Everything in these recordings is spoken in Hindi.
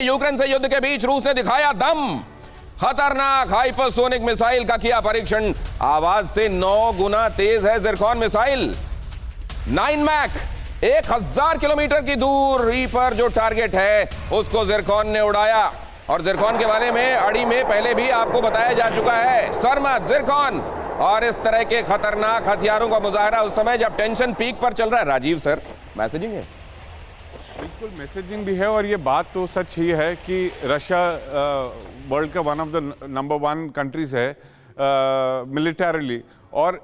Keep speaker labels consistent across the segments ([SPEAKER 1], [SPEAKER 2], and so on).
[SPEAKER 1] यूक्रेन से युद्ध के बीच रूस ने दिखाया दम। खतरनाक हाइपरसोनिक मिसाइल का किया परीक्षण। आवाज से 9 गुना तेज है ज़िरकॉन मिसाइल। 9 मैक 1000 किलोमीटर की दूरी पर जो टारगेट है उसको ज़िरकॉन ने उड़ाया। और ज़िरकॉन के बारे में अड़ी में पहले भी आपको बताया जा चुका है। सरमत, ज़िरकॉन और इस तरह के खतरनाक हथियारों का मुजाहरा उस समय जब टेंशन पीक पर चल रहा है। राजीव सर, मैसेजिंग है,
[SPEAKER 2] बिल्कुल मैसेजिंग भी है। और ये बात तो सच ही है कि रशिया वर्ल्ड का one of the number 1 countries है मिलिटरीली। और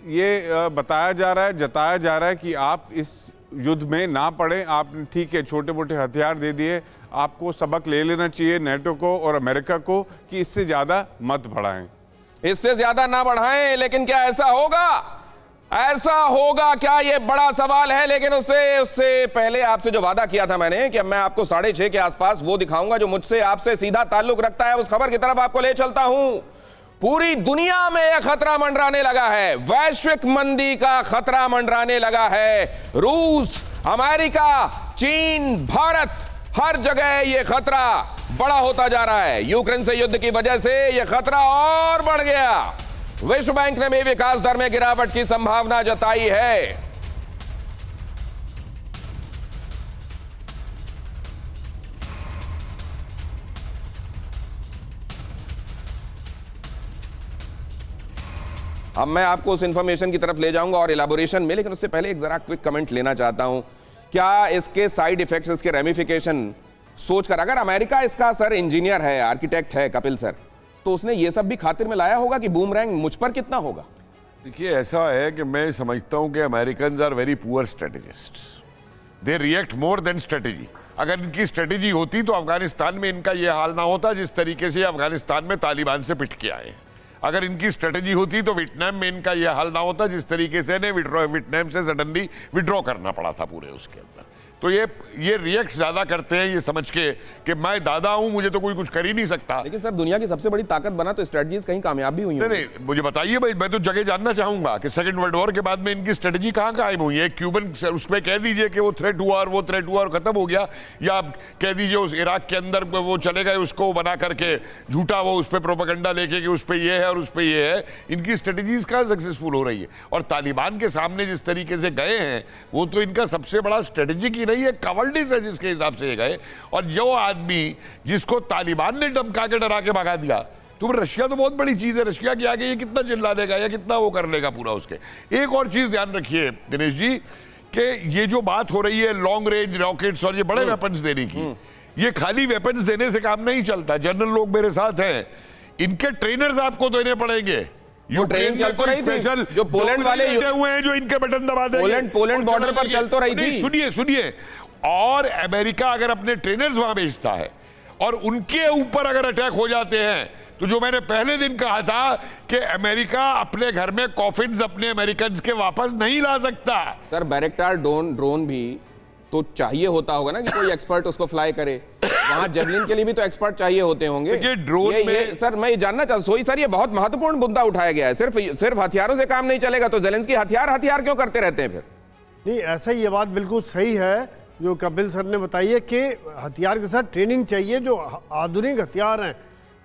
[SPEAKER 2] ये बताया जा रहा है, जताया जा रहा है कि आप इस युद्ध में ना पड़े। आप ठीक है, छोटे मोटे हथियार दे दिए, आपको सबक ले लेना चाहिए नेटो को और अमेरिका को कि इससे ज़्यादा मत बढ़ाएं,
[SPEAKER 1] इससे ज्यादा ना बढ़ाएं। लेकिन क्या ऐसा होगा? ऐसा होगा क्या? ये बड़ा सवाल है। लेकिन उससे पहले आपसे जो वादा किया था मैंने कि मैं आपको 6:30 के आसपास वो दिखाऊंगा जो मुझसे आपसे सीधा ताल्लुक रखता है, उस खबर की तरफ आपको ले चलता हूं। पूरी दुनिया में यह खतरा मंडराने लगा है। वैश्विक मंदी का खतरा मंडराने लगा है। रूस, अमेरिका, चीन, भारत, हर जगह यह खतरा बड़ा होता जा रहा है। यूक्रेन से युद्ध की वजह से यह खतरा और बढ़ गया। विश्व बैंक ने भी विकास दर में गिरावट की संभावना जताई है। अब मैं आपको उस इंफॉर्मेशन की तरफ ले जाऊंगा और इलाबोरेशन में, लेकिन उससे पहले एक जरा क्विक कमेंट लेना चाहता हूं। क्या इसके साइड इफेक्ट्स, इसके रेमिफिकेशन सोचकर, अगर अमेरिका इसका सर इंजीनियर है, आर्किटेक्ट है कपिल सर, तो उसने ये सब भी खातिर में लाया होगा कि बूमरैंग मुझ पर कितना होगा?
[SPEAKER 3] देखिए, ऐसा है कि मैं समझता हूं कि Americans are very poor strategists. They react more than strategy. अगर इनकी स्ट्रेटेजी होती तो अफगानिस्तान में इनका ये हाल ना होता जिस तरीके से अफगानिस्तान में तालिबान से पिट के आए। अगर इनकी स्ट्रेटेजी होती तो वियतनाम में इनका यह हाल ना होता जिस तरीके से इन्हें वियतनाम से सडनली विड्रॉ करना पड़ा था पूरे उसके अंदर। तो ये रिएक्ट ज्यादा करते हैं ये समझ के कि मैं दादा हूं, मुझे तो कोई कुछ कर ही नहीं सकता।
[SPEAKER 1] लेकिन सर, दुनिया की सबसे बड़ी ताकत बना तो स्ट्रेटजीज कहीं कामयाब भी हुई हैं।
[SPEAKER 3] नहीं, मुझे बताइए भाई, मैं तो जगह जानना चाहूंगा कि सेकंड वर्ल्ड वॉर के बाद में इनकी स्ट्रेटजी कहां कायम हुई है। क्यूबन उसमें कह दीजिए कि वो थ्रेट हुआ और खत्म हो गया, या आप कह दीजिए उस इराक के अंदर वो चले गए, उसको बना करके झूठा वो उस पर प्रोपेगेंडा लेके कि उस पर ये है और उस पर ये है। इनकी स्ट्रेटजीज कहां सक्सेसफुल हो रही है? और तालिबान के सामने जिस तरीके से गए हैं वो तो इनका सबसे बड़ा स्ट्रेटेजिक ही नहीं है, कवर्डिस है जिसके हिसाब से ये गए। और जो आदमी जिसको तालिबान ने धमका के डरा के भगा दिया, तो रशिया तो बहुत बड़ी चीज है। रशिया के आगे ये कितना चिल्ला देगा या कितना वो कर लेगा पूरा उसके। एक और चीज ध्यान रखिए दिनेश जी कि ये जो बात हो रही है लॉन्ग रेंज रॉकेट्स और ये बड़े वेपन्स देने की, ये खाली वेपन्स देने से काम नहीं चलता। जनरल लोग मेरे साथ हैं, इनके ट्रेनर्स आपको देने पड़ेंगे।
[SPEAKER 1] वो ट्रेन चल तो रही थी, जो पोलैंड वाले
[SPEAKER 3] हुए हैं जो इनके बटन दबा देंगे।
[SPEAKER 1] पोलैंड बॉर्डर पर चल तो रही थी।
[SPEAKER 3] सुनिए, और अमेरिका अगर अपने ट्रेनर्स वहां भेजता है और उनके ऊपर अगर अटैक हो जाते हैं, तो जो मैंने पहले दिन कहा था कि अमेरिका अपने घर में कॉफिन्स अपने अमेरिकन्स के वापस नहीं ला सकता।
[SPEAKER 1] सर, बैरेक्टार ड्रोन भी तो चाहिए होता होगा ना कि कोई एक्सपर्ट उसको फ्लाई करे। वहां जेवलिन के लिए भी तो एक्सपर्ट चाहिए होते होंगे।
[SPEAKER 3] ड्रोन में
[SPEAKER 1] सर, मैं ये जानना चाहता सोई सर, ये बहुत महत्वपूर्ण मुद्दा उठाया गया है। सिर्फ हथियारों से काम नहीं चलेगा, तो ज़ेलेंस्की हथियार क्यों करते रहते हैं फिर?
[SPEAKER 4] नहीं, ऐसा ये बात बिल्कुल सही है जो कपिल सर ने बताई है कि हथियार के साथ ट्रेनिंग चाहिए, जो आधुनिक हथियार हैं।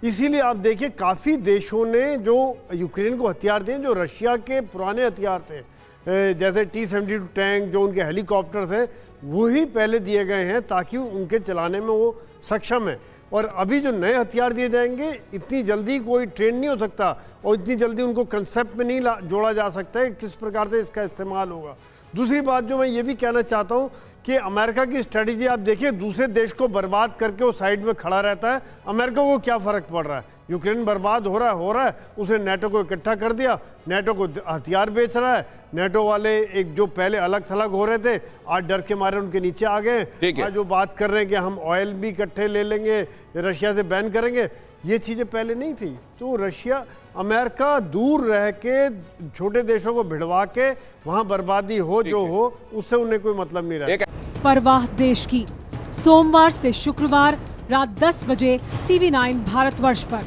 [SPEAKER 4] इसीलिए आप देखिए काफ़ी देशों ने जो यूक्रेन को हथियार दिए जो रशिया के पुराने हथियार थे, जैसे T-72 टैंक, जो उनके हेलीकॉप्टर थे, वही पहले दिए गए हैं ताकि उनके चलाने में वो सक्षम है। और अभी जो नए हथियार दिए जाएंगे, इतनी जल्दी कोई ट्रेन नहीं हो सकता और इतनी जल्दी उनको कंसेप्ट में नहीं जोड़ा जा सकता है किस प्रकार से इसका इस्तेमाल होगा। दूसरी बात जो मैं ये भी कहना चाहता हूँ कि अमेरिका की स्ट्रेटजी आप देखिए, दूसरे देश को बर्बाद करके वो साइड में खड़ा रहता है। अमेरिका को क्या फ़र्क पड़ रहा है? यूक्रेन बर्बाद हो रहा है, उसने नेटो को इकट्ठा कर दिया, नेटो को हथियार बेच रहा है। नेटो वाले एक जो पहले अलग थलग हो रहे थे, आज डर के मारे उनके नीचे आ गए। आज जो बात कर रहे हैं कि हम ऑयल भी इकट्ठे ले लेंगे, रशिया से बैन करेंगे, ये चीज़ें पहले नहीं थी। तो रशिया अमेरिका दूर रह के छोटे देशों को भिड़वा के वहाँ बर्बादी हो जो हो, उससे उन्हें कोई मतलब नहीं रहता।
[SPEAKER 5] परवाह देश की, सोमवार से शुक्रवार रात 10 बजे TV9 भारतवर्ष पर।